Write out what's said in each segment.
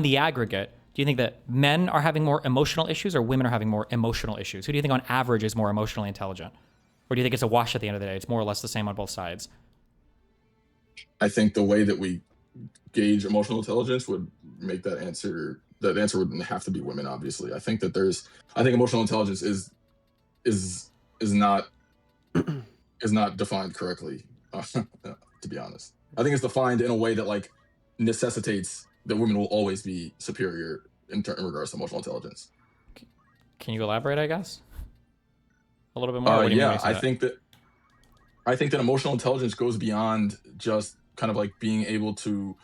the aggregate, do you think that men are having more emotional issues or women are having more emotional issues? Who do you think on average is more emotionally intelligent? Or do you think it's a wash at the end of the day? It's more or less the same on both sides. I think the way that we gauge emotional intelligence would make that answer would have to be women, obviously. I think emotional intelligence is is not is not defined correctly, to be honest. I think it's defined in a way that like necessitates that women will always be superior in regards to emotional intelligence. Can you elaborate, I guess? A little bit more? What do you mean when Yeah, you say that? I think that emotional intelligence goes beyond just kind of like being able to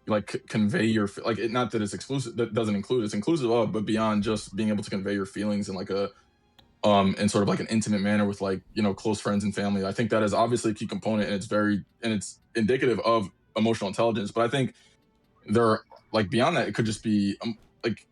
like convey like not that it's exclusive, that doesn't include, it's inclusive of, but beyond just being able to convey your feelings in like a in sort of like an intimate manner with like, close friends and family. I think that is obviously a key component, and it's indicative of emotional intelligence. But I think there are, like, beyond that, it could just be like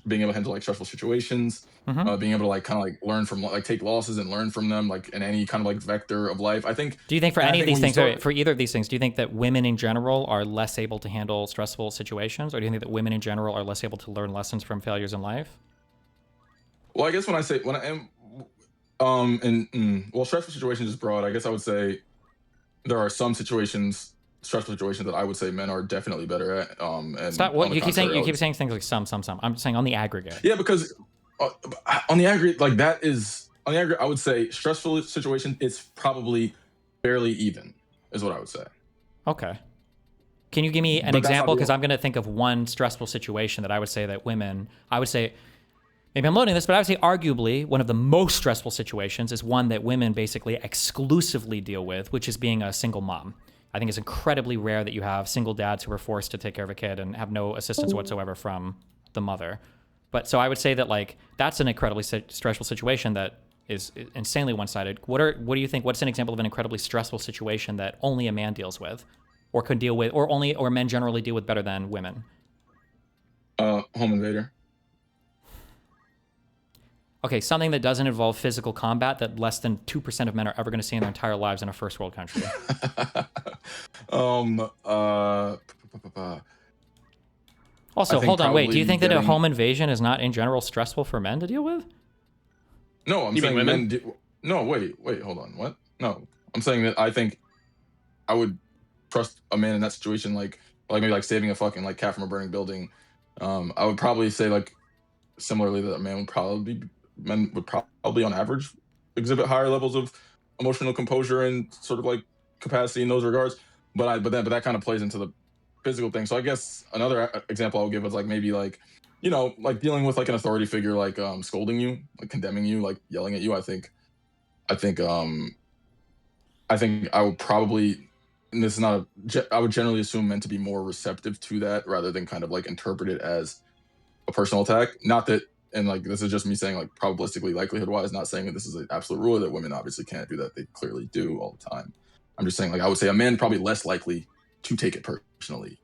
being able to handle like stressful situations, Mm-hmm. being able to like kind of like learn from, like, take losses and learn from them, like in any kind of like vector of life. I think, Do you think for and I any of think these when you things, start, for either of these things, do you think that women in general are less able to handle stressful situations? Or do you think that women in general are less able to learn lessons from failures in life? well, I guess when I am, well, stressful situations is broad. I guess I would say there are some stressful situations that I would say men are definitely better at. And Stop. What on the you keep saying? contrary, I You would, keep saying things like some. I'm saying on the aggregate. yeah, because uh, on the aggregate, like that is on the aggregate, I would say stressful situation, it's probably fairly even, is what I would say. Okay. Can you give me an But that's not example? the Because I'm going to think of one stressful situation that I would say that women, I would say, maybe I'm loading this, but I would say arguably one of the most stressful situations is one that women basically exclusively deal with, which is being a single mom. I think it's incredibly rare that you have single dads who are forced to take care of a kid and have no assistance whatsoever from the mother. But so I would say that like that's an incredibly stressful situation that is insanely one-sided. What do you think? What's an example of an incredibly stressful situation that only a man deals with, or could deal with, or men generally deal with better than women? Home invader. Okay, something that doesn't involve physical combat that less than 2% of men are ever going to see in their entire lives in a first world country. um uh I Also, think hold on, wait. Do you probably think that a getting, home invasion is not in general stressful for men to deal with? no, I'm You mean saying women? no, wait, hold on, what? No, I'm saying that I think I would trust a man in that situation, like maybe like saving a fucking like cat from a burning building. I would probably say like similarly that men would probably on average exhibit higher levels of emotional composure and sort of like capacity in those regards. But that kind of plays into the physical thing. So I guess another example I'll give is like maybe like, like dealing with like an authority figure, like scolding you, like condemning you, like yelling at you. I think I think I would probably, and this is not I would generally assume men to be more receptive to that rather than kind of like interpret it as a personal attack. Not that, and like this is just me saying like probabilistically, likelihood wise, not saying that this is an absolute rule that women obviously can't do that. They clearly do all the time. I'm just saying like I would say a man probably less likely to take it personally.